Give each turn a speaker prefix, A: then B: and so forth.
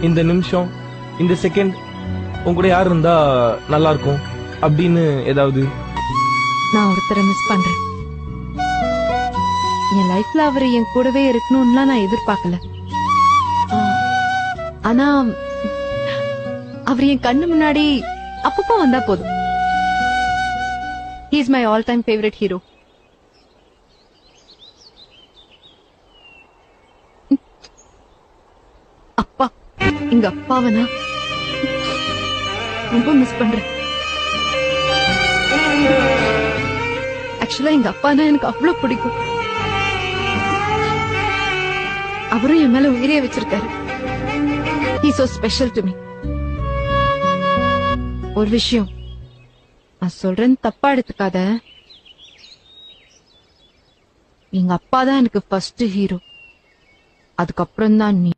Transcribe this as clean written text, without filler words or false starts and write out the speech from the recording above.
A: இந்த நிமிஷம் இந்த செகண்ட் உங்க கூட யார் இருந்தா நல்லா இருக்கும் அப்படின்னு ஏதாவது?
B: நான் ஒருத்தரை மிஸ் பண்றேன். என் லைஃப்ல அவரு என் கூடவே இருக்கணும்லாம் நான் எதிர்பார்க்கல. ஆனா அவர் என் கண்ணு முன்னாடி அப்பப்போ வந்தா போதும். He is my all time favorite hero. அப்பா, எங்க அப்பாவை நான் ரொம்ப மிஸ் பண்றேன். ஆக்சுவலா எங்க அப்பானா எனக்கு அவ்வளவு பிடிக்கும். அவரும் என் மேல உயிரே வச்சிருக்காரு. He so special to me. ஒரு விஷயம் நான் சொல்றேன், தப்பா எடுத்துக்காத. எங்க அப்பா தான் எனக்கு ஃபர்ஸ்ட் ஹீரோ, அதுக்கப்புறம் தான் நீ.